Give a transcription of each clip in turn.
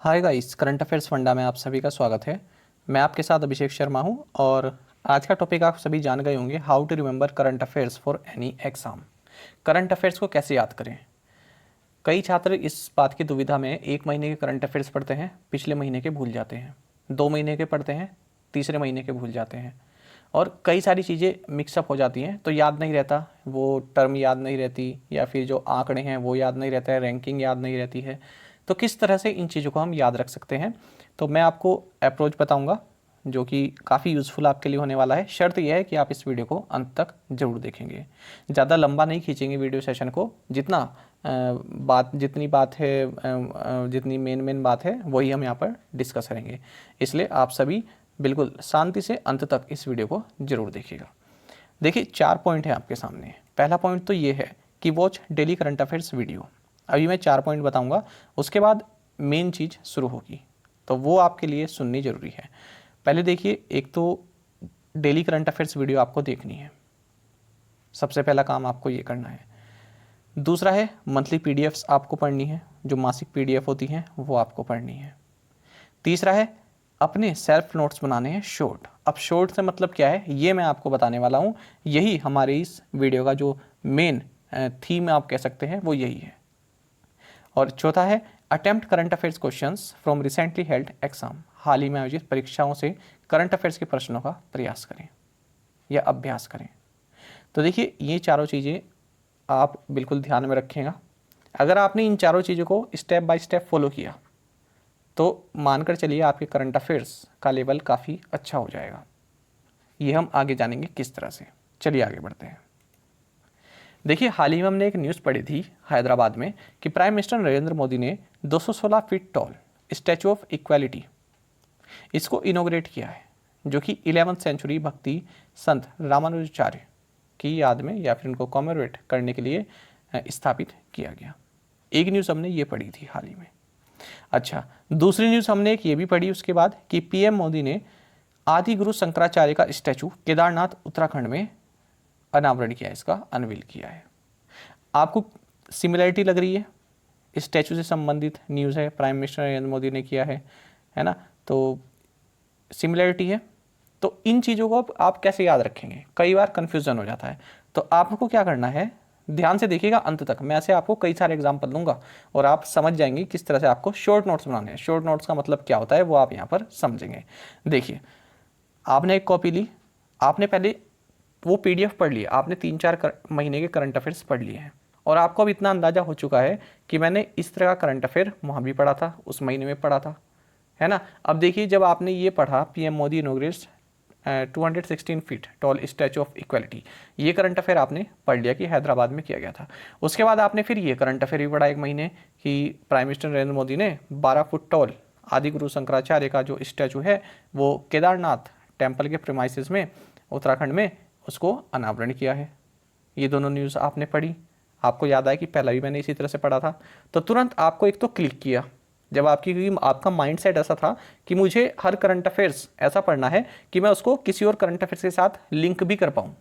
Hi guys, current affairs funda में आप सभी का स्वागत है। मैं आपके साथ अभिषेक शर्मा हूं और आज का टॉपिक आप सभी जान गए होंगे, how to remember current affairs for any exam. Current affairs को कैसे याद करें। कई छात्र इस बात की दुविधा में एक महीने के करंट अफेयर्स पढ़ते हैं, पिछले महीने के भूल जाते हैं, 2 महीने के पढ़ते हैं, तीसरे महीने के भूल जाते हैं और कई सारी चीज़ें मिक्सअप हो जाती हैं तो याद नहीं रहता, वो टर्म याद नहीं रहती या फिर जो आंकड़े हैं वो याद नहीं रहता है, रैंकिंग याद नहीं रहती है। तो किस तरह से इन चीज़ों को हम याद रख सकते हैं, तो मैं आपको अप्रोच बताऊंगा जो कि काफ़ी यूज़फुल आपके लिए होने वाला है। शर्त यह है कि आप इस वीडियो को अंत तक ज़रूर देखेंगे। ज़्यादा लंबा नहीं खींचेंगे वीडियो सेशन को, जितनी बात है, जितनी मेन बात है वही हम यहाँ पर डिस्कस करेंगे। इसलिए आप सभी बिल्कुल शांति से अंत तक इस वीडियो को ज़रूर देखिएगा। देखिए 4 पॉइंट है आपके सामने। पहला पॉइंट तो ये है कि watch daily current affairs video. अभी मैं 4 पॉइंट बताऊंगा, उसके बाद मेन चीज़ शुरू होगी, तो वो आपके लिए सुननी ज़रूरी है। पहले देखिए, एक तो डेली करंट अफेयर्स वीडियो आपको देखनी है, सबसे पहला काम आपको ये करना है। दूसरा है मंथली पीडीएफ्स आपको पढ़नी है, जो मासिक पीडीएफ होती हैं वो आपको पढ़नी है। तीसरा है अपने सेल्फ नोट्स बनाने हैं शॉर्ट। अब शॉर्ट से मतलब क्या है ये मैं आपको बताने वाला हूँ, यही हमारे इस वीडियो का जो मेन थीम आप कह सकते हैं वो यही है। और चौथा है attempt current affairs questions from recently held exam. हाल ही में आयोजित परीक्षाओं से करंट अफेयर्स के प्रश्नों का प्रयास करें या अभ्यास करें। तो देखिए ये चारों चीज़ें आप बिल्कुल ध्यान में रखिएगा। अगर आपने इन चारों चीज़ों को स्टेप बाय स्टेप फॉलो किया तो मानकर चलिए आपके करंट अफेयर्स का लेवल काफ़ी अच्छा हो जाएगा। ये हम आगे जानेंगे किस तरह से। चलिए आगे बढ़ते हैं। देखिए हाल ही में हमने एक न्यूज़ पढ़ी थी हैदराबाद में कि प्राइम मिनिस्टर नरेंद्र मोदी ने 216 feet tall statue of equality इसको इनोग्रेट किया है, जो कि 11वीं सेंचुरी भक्ति संत रामानुजाचार्य की याद में या फिर उनको कॉमेमोरेट करने के लिए स्थापित किया गया। एक न्यूज़ हमने ये पढ़ी थी हाल ही में। अच्छा, दूसरी न्यूज़ हमने एक ये भी पढ़ी उसके बाद कि पीएम मोदी ने आदि गुरु शंकराचार्य का स्टैचू केदारनाथ उत्तराखंड में अनावरण किया है, इसका अनवील किया है। आपको सिमिलरिटी लग रही है, स्टैचू से संबंधित न्यूज़ है, प्राइम मिनिस्टर नरेंद्र मोदी ने किया है ना, तो सिमिलरिटी है। तो इन चीज़ों को आप कैसे याद रखेंगे, कई बार कन्फ्यूज़न हो जाता है। तो आपको क्या करना है, ध्यान से देखिएगा अंत तक। मैं ऐसे आपको कई सारे एग्जाम्पल दूंगा और आप समझ जाएंगे किस तरह से आपको शॉर्ट नोट्स बनाने हैं। शॉर्ट नोट्स का मतलब क्या होता है वो आप यहाँ पर समझेंगे। देखिए, आपने एक कॉपी ली, आपने पहले वो पीडीएफ पढ़ लिया, आपने 3-4 महीने के करंट अफेयर्स पढ़ लिए हैं और आपको अब इतना अंदाज़ा हो चुका है कि मैंने इस तरह का करंट अफेयर वहाँ भी पढ़ा था, उस महीने में पढ़ा था, है ना। अब देखिए, जब आपने ये पढ़ा PM Modi inaugurates 216 feet tall statue of equality, ये करंट अफेयर आपने पढ़ लिया कि हैदराबाद में किया गया था। उसके बाद आपने फिर ये करंट अफेयर भी पढ़ा एक महीने कि प्राइम मिनिस्टर नरेंद्र मोदी ने 12 फुट टॉल आदि गुरु शंकराचार्य का जो स्टैचू है वो केदारनाथ टेम्पल के प्रीमाइसेस में उत्तराखंड में उसको अनावरण किया है। ये दोनों न्यूज़ आपने पढ़ी, आपको याद आया कि पहला भी मैंने इसी तरह से पढ़ा था। तो तुरंत आपको एक तो क्लिक किया, जब आपका माइंडसेट ऐसा था कि मुझे हर करंट अफेयर्स ऐसा पढ़ना है कि मैं उसको किसी और करंट अफेयर्स के साथ लिंक भी कर पाऊँ।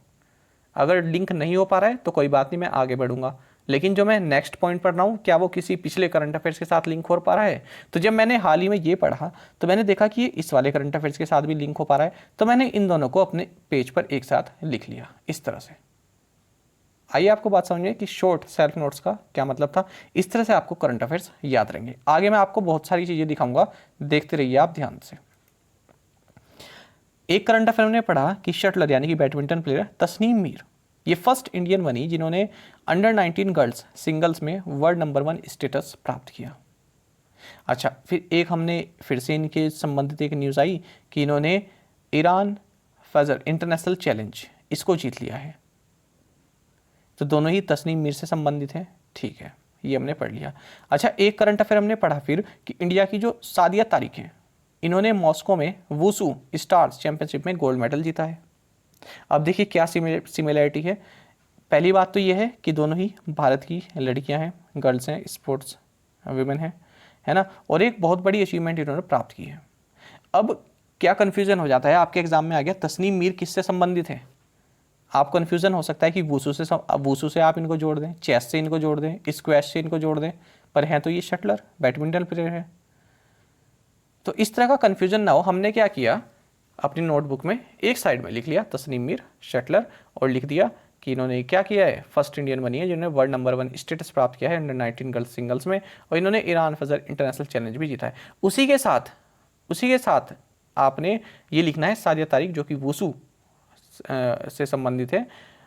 अगर लिंक नहीं हो पा रहा है तो कोई बात नहीं, मैं आगे बढ़ूंगा, लेकिन जो मैं नेक्स्ट पॉइंट पढ़ रहा हूँ क्या वो किसी पिछले करंट अफेयर्स के साथ लिंक हो पा रहा है। तो जब मैंने हाल ही में ये पढ़ा तो मैंने देखा कि ये इस वाले करंट अफेयर्स के साथ भी लिंक हो पा रहा है, तो मैंने इन दोनों को अपने पेज पर एक साथ लिख लिया इस तरह से। आइए आपको बात समझिए कि शॉर्ट सेल्फ नोट्स का क्या मतलब था। इस तरह से आपको करंट अफेयर्स याद रहेंगे। आगे मैं आपको बहुत सारी चीज़ें दिखाऊंगा, देखते रहिए आप ध्यान से। एक करंट अफेयर में पढ़ा कि शटलर यानी कि बैडमिंटन प्लेयर तस्नीम मीर ये फर्स्ट इंडियन बनी जिन्होंने अंडर 19 गर्ल्स सिंगल्स में वर्ल्ड नंबर 1 स्टेटस प्राप्त किया। अच्छा, फिर एक हमने फिर से इनके संबंधित एक न्यूज़ आई कि इन्होंने ईरान फजर इंटरनेशनल चैलेंज इसको जीत लिया है। तो दोनों ही तस्नीम मीर से संबंधित हैं, ठीक है, ये हमने पढ़ लिया। अच्छा, एक करंट अफेयर हमने पढ़ा फिर कि इंडिया की जो सादिया तारिक हैं, इन्होंने मॉस्को में वुसू स्टार्स चैंपियनशिप में गोल्ड मेडल जीता है। अब देखिए क्या सिमिलरिटी है। पहली बात तो ये है कि दोनों ही भारत की लड़कियां हैं, गर्ल्स हैं, स्पोर्ट्स वीमेन हैं, है ना, और एक बहुत बड़ी अचीवमेंट इन्होंने प्राप्त की है। अब क्या कन्फ्यूजन हो जाता है आपके एग्जाम में आ गया, तस्नीम मीर किससे संबंधित है। आप कन्फ्यूजन हो सकता है कि वूसू से आप इनको जोड़ दें, चेस से इनको जोड़ दें, स्क्वैश से इनको जोड़ दें, पर हैं तो ये शटलर बैडमिंटन प्लेयर है। तो इस तरह का कन्फ्यूजन ना हो, हमने क्या किया, अपनी नोटबुक में एक साइड में लिख लिया तस्नीम मीर शटलर, और लिख दिया कि इन्होंने क्या किया है, फर्स्ट इंडियन बनी है जिन्होंने वर्ल्ड नंबर 1 स्टेटस प्राप्त किया है अंडर 19 गर्ल्स सिंगल्स में, और इन्होंने ईरान फजर इंटरनेशनल चैलेंज भी जीता है। उसी के साथ आपने ये लिखना है सादिया तारिक, जो कि वुसू से संबंधित है,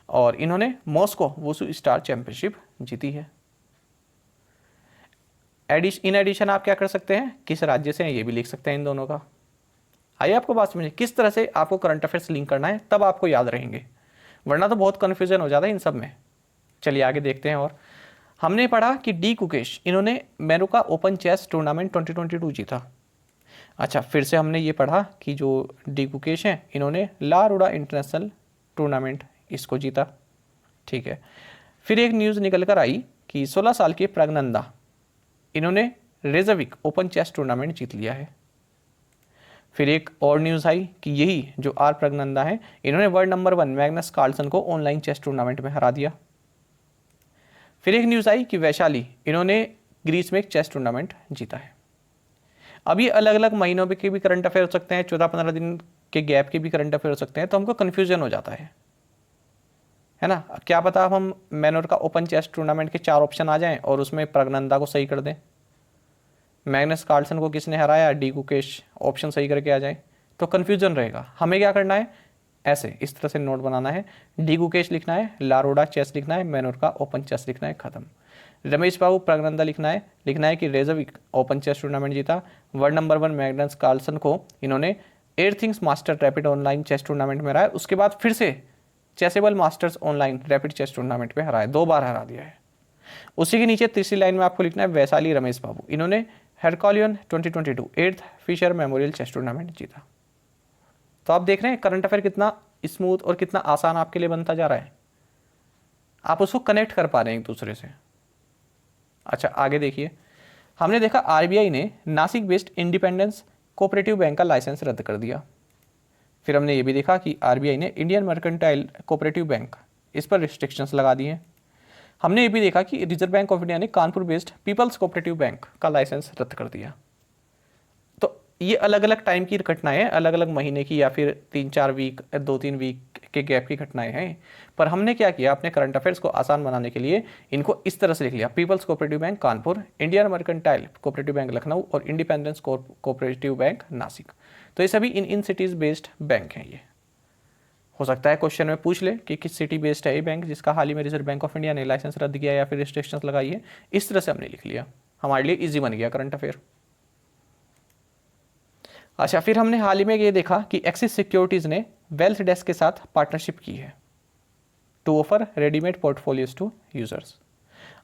और इन्होंने मॉस्को वुसू स्टार चैंपियनशिप जीती है। इन एडिशन आप क्या कर सकते हैं, किस राज्य से हैं ये भी लिख सकते हैं इन दोनों का। आइए आपको बात समझिए किस तरह से आपको करंट अफेयर्स लिंक करना है, तब आपको याद रहेंगे, वरना तो बहुत कन्फ्यूजन हो जाता है इन सब में। चलिए आगे देखते हैं। और हमने पढ़ा कि डी कुकेश, इन्होंने मेरुका ओपन चेस टूर्नामेंट 2022 जीता। अच्छा, फिर से हमने ये पढ़ा कि जो डी कुकेश हैं इन्होंने ला रूडा इंटरनेशनल टूर्नामेंट इसको जीता। ठीक है, फिर एक न्यूज़ निकल कर आई कि 16 साल की प्रज्ञनंदा, इन्होंने रेजविक ओपन चेस टूर्नामेंट जीत लिया है। फिर एक और न्यूज़ आई कि यही जो आर प्रज्ञनंदा है, इन्होंने वर्ल्ड नंबर 1 मैग्नस कार्लसन को ऑनलाइन चेस टूर्नामेंट में हरा दिया। फिर एक न्यूज़ आई कि वैशाली, इन्होंने ग्रीस में एक चेस टूर्नामेंट जीता है। अब ये अलग अलग महीनों के भी करंट अफेयर हो सकते हैं, 14-15 दिन के गैप के भी करंट अफेयर हो सकते हैं, तो हमको कन्फ्यूजन हो जाता है ना। क्या पता हम मेनोर्का ओपन चेस टूर्नामेंट के 4 ऑप्शन आ जाएं और उसमें प्रज्ञनंदा को सही कर दें, मैग्नस कार्लसन को किसने हराया, डी कुकेश ऑप्शन सही करके आ जाए, तो कन्फ्यूजन रहेगा। हमें क्या करना है, ऐसे इस तरह से नोट बनाना है, डी कुकेश लिखना है, लारोडा चेस लिखना है, मेनोर्का ओपन चेस लिखना है, खत्म। रमेश बाबू प्रज्ञनंदा लिखना है कि रेजविक ओपन चेस टूर्नामेंट जीता। वर्ल्ड नंबर 1 मैग्नस कार्लसन को इन्होंने Airthings master rapid online chess tournament में हराया, उसके बाद फिर से Chessable masters online rapid chess tournament में हराया, 2 बार हरा दिया है। उसी के नीचे तीसरी लाइन में आपको लिखना है वैशाली रमेश बाबू, इन्होंने Heraklion 2022 8th Fischer memorial chess tournament जीता। तो आप देख रहे हैं करंट अफेयर कितना स्मूथ और कितना आसान आपके लिए बनता जा रहा है, आप उसको कनेक्ट कर पा रहे हैं एक दूसरे से। अच्छा आगे देखिए, हमने देखा आरबीआई ने Nashik based independence cooperative Bank का लाइसेंस रद्द कर दिया। फिर हमने ये भी देखा कि आरबीआई ने इंडियन मर्केंटाइल कोऑपरेटिव बैंक, इस पर रिस्ट्रिक्शंस लगा दी हैं। हमने ये भी देखा कि रिजर्व बैंक ऑफ इंडिया ने Kanpur based People's Cooperative Bank का लाइसेंस रद्द कर दिया। तो ये अलग अलग टाइम की घटनाएं हैं, अलग अलग महीने की या फिर 3-4 वीक 2-3 वीक के गैप की घटनाएं हैं। पर हमने क्या किया, अपने करंट अफेयर्स को आसान बनाने के लिए इनको इस तरह से लिख लिया, People's Cooperative Bank Kanpur, Indian Mercantile Cooperative Bank Lucknow और इंडिपेंडेंस कोऑपरेटिव बैंक नासिक। तो ये सभी इन सिटीज़ बेस्ड बैंक हैं। ये हो सकता है क्वेश्चन में पूछ ले कि किस सिटी बेस्ड है ये बैंक जिसका हाल ही में रिजर्व बैंक ऑफ इंडिया ने लाइसेंस रद्द किया या फिर रिस्ट्रिक्शंस लगाई है। इस तरह से हमने लिख लिया, हमारे लिए इजी बन गया करंट अफेयर। अच्छा, फिर हमने हाल ही में ये देखा कि एक्सिस सिक्योरिटीज़ ने वेल्थ डेस्क के साथ पार्टनरशिप की है to offer readymade portfolios to users.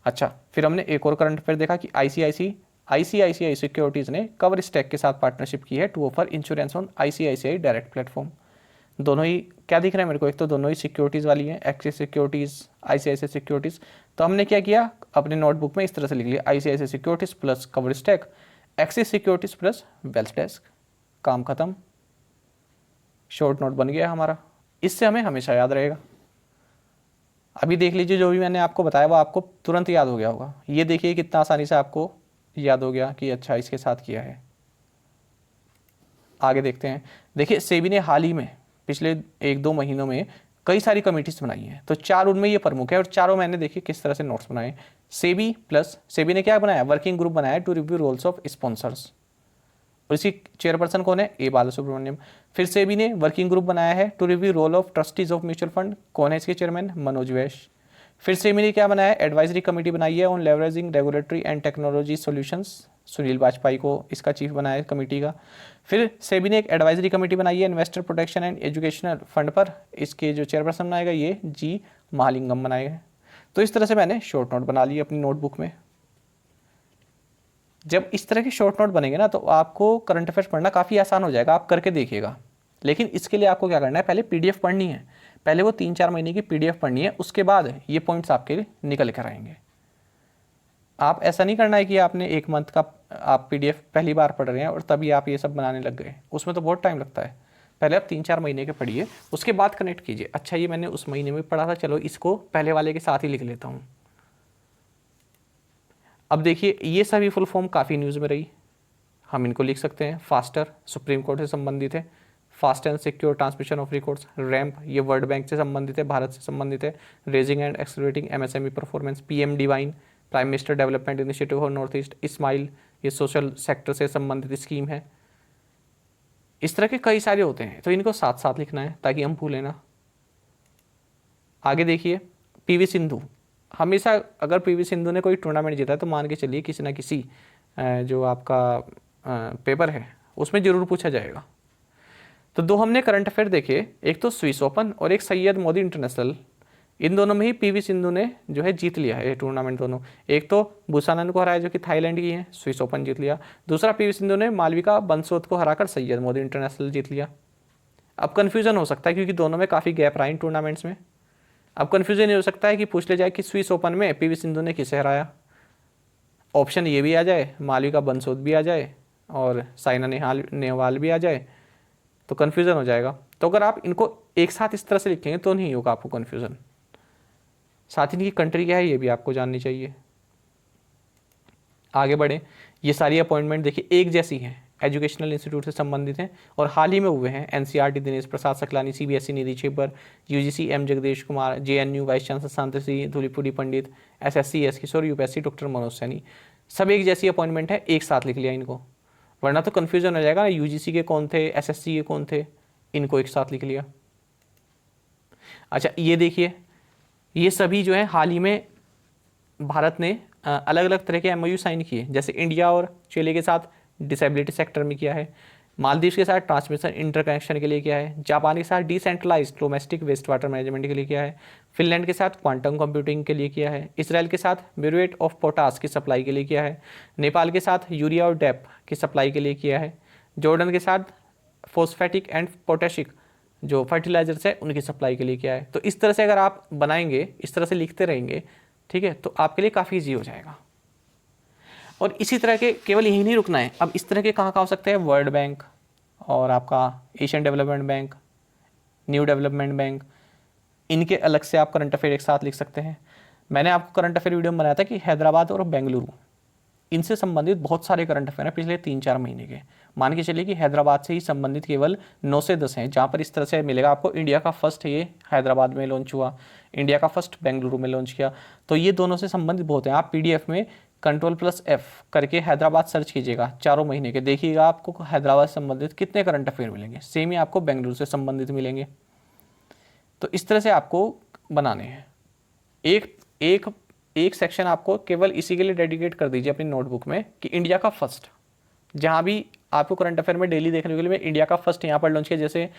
अच्छा, फिर हमने एक और करंट अफेयर देखा कि आईसीआईसीआई सिक्योरिटीज़ ने कवर स्टैक के साथ पार्टनरशिप की है to offer insurance on ICICI Direct platform. दोनों ही क्या दिख रहा है मेरे को, एक तो दोनों ही सिक्योरिटीज़ वाली है, एक्सिस सिक्योरिटीज़ आईसीआईसीआई सिक्योरिटीज़। तो हमने क्या किया, अपने नोटबुक में इस तरह से लिख लिया, ICICI securities plus cover stack, axis securities plus wealth desk, काम खत्म, शॉर्ट नोट बन गया हमारा। इससे हमें हमेशा याद रहेगा। अभी देख लीजिए, जो भी मैंने आपको बताया वो आपको तुरंत याद हो गया होगा। ये देखिए कितना आसानी से आपको याद हो गया कि अच्छा इसके साथ किया है। आगे देखते हैं। देखिए, सेबी ने हाल ही में पिछले 1-2 महीनों में कई सारी कमेटीज बनाई हैं, तो 4 उनमें ये प्रमुख है और चारों मैंने देखिए किस तरह से नोट्स बनाए। सेबी ने क्या बनाया, वर्किंग ग्रुप बनाया to review roles of sponsors, और इसकी चेयरपर्सन कौन है, ए बालासुब्रमण्यम। फिर सेबी ने वर्किंग ग्रुप बनाया है to review role of trustees of mutual fund, कौन है इसके चेयरमैन, मनोज वैश। फिर सेबी ने क्या बनाया, एडवाइजरी कमेटी बनाई है on leveraging regulatory and technology solutions, Sunil Vajpayee को इसका चीफ बनाया है कमेटी का। फिर सेबी ने एक एडवाइजरी कमेटी बनाई है investor protection and educational fund पर, इसके जो चेयरपर्सन बनाएगा ये जी महालिंगम बनाएगा। तो इस तरह से मैंने शॉर्ट नोट बना लिए अपनी नोटबुक में। जब इस तरह के शॉर्ट नोट बनेंगे ना, तो आपको करंट अफेयर्स पढ़ना काफ़ी आसान हो जाएगा, आप करके देखिएगा। लेकिन इसके लिए आपको क्या करना है, पहले पीडीएफ पढ़नी है, पहले वो 3-4 महीने की पीडीएफ पढ़नी है, उसके बाद ये पॉइंट्स आपके लिए निकल कर आएंगे। आप ऐसा नहीं करना है कि आपने 1 मंथ का आप पीडीएफ पहली बार पढ़ रहे हैं और तभी आप ये सब बनाने लग गए, उसमें तो बहुत टाइम लगता है। पहले आप 3-4 महीने के पढ़िए, उसके बाद कनेक्ट कीजिए, अच्छा ये मैंने उस महीने में पढ़ा था, चलो इसको पहले वाले के साथ ही लिख लेता हूँ। अब देखिए, ये सभी फुल फॉर्म काफ़ी न्यूज़ में रही, हम इनको लिख सकते हैं। फास्टर सुप्रीम कोर्ट से संबंधित है। Fast and secure transmission of records, ramp ये वर्ल्ड बैंक से संबंधित है, भारत से संबंधित है। Raising and accelerating MSME performance, PM divine prime minister development initiative for north east, smile ये सोशल सेक्टर से संबंधित स्कीम है। इस तरह के कई सारे होते हैं, तो इनको साथ साथ लिखना है ताकि हम भूलें ना। आगे देखिए, पीवी सिंधु, हमेशा अगर पीवी सिंधु ने कोई टूर्नामेंट जीता है तो मान के चलिए किसी ना किसी जो आपका पेपर है उसमें जरूर पूछा जाएगा। तो दो हमने करंट अफेयर देखे, एक तो स्विस ओपन और एक सैयद मोदी इंटरनेशनल। इन दोनों में ही पीवी सिंधु ने जो है जीत लिया है ये टूर्नामेंट दोनों। एक तो बुसानन को हराया जो कि थाईलैंड की है, स्विस ओपन जीत लिया। दूसरा पीवी सिंधु ने मालविका बंसोद को हराकर सैयद मोदी इंटरनेशनल जीत लिया। अब कन्फ्यूजन हो सकता है क्योंकि दोनों में काफ़ी गैप रहा इन टूर्नामेंट्स में। अब कन्फ्यूजन ये हो सकता है कि पूछ ले जाए कि स्विस ओपन में पीवी सिंधु ने किसे हराया। ऑप्शन ये भी आ जाए, मालविका बंसोद भी आ जाए और साइना नेहवाल भी आ जाए, तो कन्फ्यूज़न हो जाएगा। तो अगर आप इनको एक साथ इस तरह से लिखेंगे तो नहीं होगा आपको कन्फ्यूज़न। साथ ही इनकी कंट्री क्या है ये भी आपको जाननी चाहिए। आगे बढ़े, ये सारी अपॉइंटमेंट देखिए एक जैसी हैं, एजुकेशनल इंस्टीट्यूट से संबंधित हैं और हाल ही में हुए हैं। NCERT Dinesh Prasad Saklani, CBSE Nidhi Chhibber, UGC M Jagadesh Kumar, JNU vice chancellor Shanti Dhulipudi Pandit, SSC S Kishore, UPSC doctor Manoj Saini. सब एक जैसी अपॉइंटमेंट है, एक साथ लिख लिया इनको, वरना तो कन्फ्यूजन हो जाएगा ना, यूजीसी के कौन थे, एसएससी के कौन थे, इनको एक साथ लिख लिया। अच्छा ये देखिए, ये सभी जो है हाल ही में भारत ने अलग अलग तरह के एमओयू साइन किए, जैसे इंडिया और चिली के साथ डिसेबिलिटी सेक्टर में किया है, मालदीव के साथ ट्रांसमिशन इंटरकनेक्शन के लिए किया है, जापान के साथ decentralised domestic waste water management के लिए किया है, फिनलैंड के साथ क्वांटम कंप्यूटिंग के लिए किया है, इसराइल के साथ म्यूरेट ऑफ पोटास की सप्लाई के लिए किया है, नेपाल के साथ यूरिया और डेप की सप्लाई के लिए किया है, जॉर्डन के साथ फॉस्फेटिक एंड पोटेशिक जो फर्टिलाइजर्स है उनकी सप्लाई के लिए किया है। तो इस तरह से अगर आप बनाएंगे, इस तरह से लिखते रहेंगे, ठीक है, तो आपके लिए काफ़ी ईजी हो जाएगा। और इसी तरह के केवल यही नहीं रुकना है, अब इस तरह के कहाँ कहाँ हो सकते हैं, वर्ल्ड बैंक और आपका Asian development bank, new development bank, इनके अलग से आप करंट अफेयर एक साथ लिख सकते हैं। मैंने आपको करंट अफेयर वीडियो में बनाया था कि हैदराबाद और बेंगलुरु इनसे संबंधित बहुत सारे करंट अफेयर हैं पिछले 3-4 महीने के। मान के चलिए कि हैदराबाद से ही संबंधित केवल 9 से 10 हैं, जहाँ पर इस तरह से मिलेगा आपको इंडिया का फर्स्ट ये हैदराबाद में लॉन्च हुआ, इंडिया का फर्स्ट बेंगलुरु में लॉन्च किया। तो ये दोनों से संबंधित बहुत हैं। आप पीडीएफ में Ctrl+F करके हैदराबाद सर्च कीजिएगा 4 महीने के, देखिएगा आपको हैदराबाद से संबंधित कितने करंट अफेयर मिलेंगे। सेम ही आपको बेंगलुरु से संबंधित मिलेंगे। तो इस तरह से आपको बनाने हैं। एक सेक्शन आपको केवल इसी के लिए डेडिकेट कर दीजिए अपनी नोटबुक में कि इंडिया का फर्स्ट, जहाँ भी आपको करंट अफेयर में डेली देखने के लिए इंडिया का फर्स्ट यहाँ पर लॉन्च किया, जैसे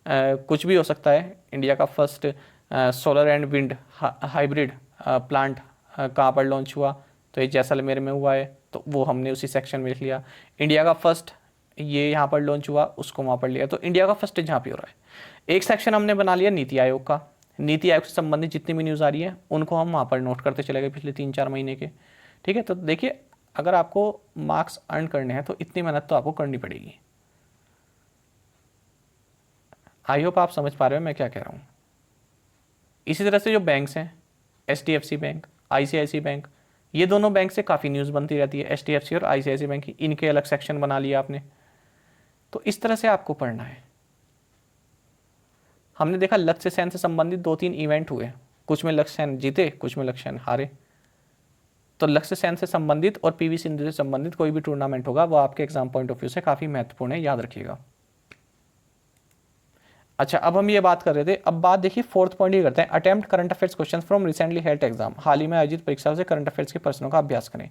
कुछ भी हो सकता है। इंडिया का first solar and wind hybrid plant कहाँ पर लॉन्च हुआ, तो ये जैसलमेर में हुआ है, तो वो हमने उसी सेक्शन में लिख लिया। इंडिया का फर्स्ट ये यहाँ पर लॉन्च हुआ, उसको वहाँ पर लिया। तो इंडिया का फर्स्ट जहाँ पे हो रहा है। एक सेक्शन हमने बना लिया नीति आयोग का, नीति आयोग से संबंधित जितनी भी न्यूज़ आ रही है उनको हम वहाँ पर नोट करते चले गए पिछले 3-4 महीने के, ठीक है। तो देखिए, अगर आपको मार्क्स अर्न करने हैं तो इतनी मेहनत तो आपको करनी पड़ेगी। आई होप आप समझ पा रहे हो मैं क्या कह रहा हूँ। इसी तरह से जो बैंक्स हैं, HDFC बैंक, ICICI बैंक, ये दोनों बैंक से काफ़ी न्यूज़ बनती रहती है, HDFC और ICICI बैंक की, इनके अलग सेक्शन बना लिया आपने। तो इस तरह से आपको पढ़ना है। हमने देखा लक्ष्य सेन से संबंधित 2-3 इवेंट हुए, कुछ में लक्ष्य सेन जीते, कुछ में लक्ष्य सेन हारे। तो लक्ष्य सेन से संबंधित और पीवी सिंधु से संबंधित कोई भी टूर्नामेंट होगा वो आपके एग्जाम पॉइंट ऑफ व्यू से काफ़ी महत्वपूर्ण है, याद रखिएगा। अच्छा, अब हम ये बात कर रहे थे, अब बात देखिए 4th पॉइंट ये करते हैं, attempt current affairs question from recently held exam, हाल ही में आयोजित परीक्षाओं से करंट अफेयर्स के प्रश्नों का अभ्यास करें।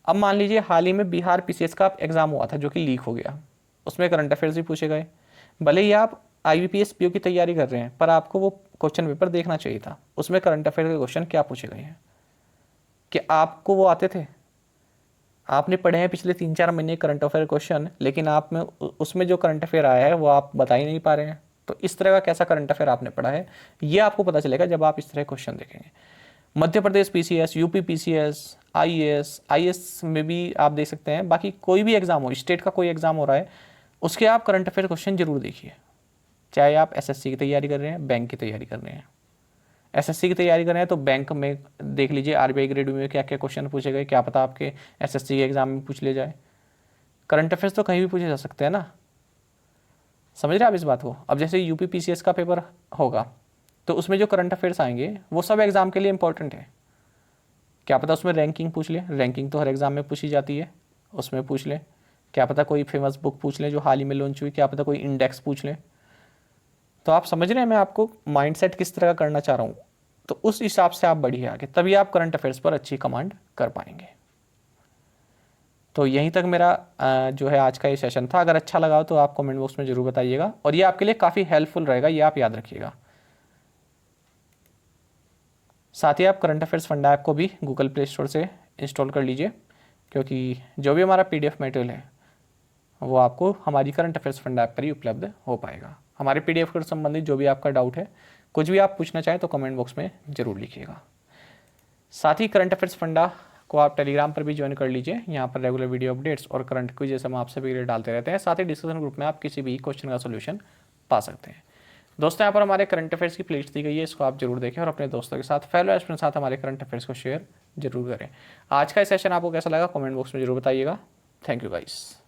अब मान लीजिए हाल ही में बिहार PCS का एग्जाम हुआ था जो कि लीक हो गया, उसमें करंट अफेयर्स भी पूछे गए। भले ही आप IBPS PO की तैयारी कर रहे हैं, पर आपको वो क्वेश्चन पेपर देखना चाहिए था, उसमें करंट अफेयर के क्वेश्चन क्या पूछे गए हैं। कि आपको वो आते थे, आपने पढ़े हैं पिछले 3-4 महीने करंट अफेयर क्वेश्चन, लेकिन आप में उसमें जो करंट अफेयर आया है वो आप बता ही नहीं पा रहे हैं। तो इस तरह का कैसा करंट अफेयर आपने पढ़ा है, ये आपको पता चलेगा जब आप इस तरह क्वेश्चन देखेंगे। Madhya Pradesh PCS, UP PCS, IAS में भी आप देख सकते हैं। बाकी कोई भी एग्जाम हो, स्टेट का कोई एग्जाम हो रहा है, उसके आप करंट अफेयर क्वेश्चन जरूर देखिए। चाहे आप SSC की तैयारी कर रहे हैं, बैंक की तैयारी कर रहे हैं। SSC की तैयारी कर रहे हैं तो बैंक में देख लीजिए RBI ग्रेड में क्या क्या क्वेश्चन पूछे गए, क्या पता आपके SSC के एग्जाम में पूछ ले जाए। करंट अफेयर्स तो कहीं भी पूछे जा सकते हैं ना, समझ रहे हैं आप इस बात को। अब जैसे यूपी पीसीएस का पेपर होगा तो उसमें जो करंट अफेयर्स आएंगे वो सब एग्जाम के लिए इंपॉर्टेंट है। क्या पता उसमें रैंकिंग पूछ ले, रैंकिंग तो हर एग्जाम में पूछी जाती है, उसमें पूछ ले। क्या पता कोई फेमस बुक पूछ ले जो हाल ही में लॉन्च हुई, क्या पता कोई इंडेक्स पूछ ले। तो आप समझ रहे हैं मैं आपको माइंडसेट किस तरह का करना चाह रहा हूँ। तो उस हिसाब से आप बढ़िए आगे, तभी आप करंट अफेयर्स पर अच्छी कमांड कर पाएंगे। तो यहीं तक मेरा जो है आज का ये सेशन था। अगर अच्छा लगा तो आप कमेंट बॉक्स में ज़रूर बताइएगा, और ये आपके लिए काफ़ी हेल्पफुल रहेगा, ये आप याद रखिएगा। साथ ही आप करंट अफेयर्स फंडा ऐप को भी गूगल प्ले स्टोर से इंस्टॉल कर लीजिए, क्योंकि जो भी हमारा PDF मटेरियल है वो आपको हमारी करंट अफेयर्स फंडा ऐप पर ही उपलब्ध हो पाएगा। हमारे PDF के संबंधित जो भी आपका डाउट है, कुछ भी आप पूछना चाहें तो कमेंट बॉक्स में ज़रूर लिखिएगा। साथ ही करंट अफेयर्स फंडा को आप टेलीग्राम पर भी ज्वाइन कर लीजिए। यहाँ पर रेगुलर वीडियो अपडेट्स और करंट क्विज जैसे हम आप सभी के लिए डालते रहते हैं। साथ ही डिस्कशन ग्रुप में आप किसी भी क्वेश्चन का सोल्यूशन पा सकते हैं। दोस्तों, यहाँ पर हमारे करंट अफेयर्स की प्लेलिस्ट दी गई है, इसको आप जरूर देखें और अपने दोस्तों के साथ, फेलो एस्पिरेंट्स के साथ हमारे करंट अफेयर्स को शेयर जरूर करें। आज का सेशन आपको कैसा लगा कमेंट बॉक्स में जरूर बताइएगा। Thank you guys.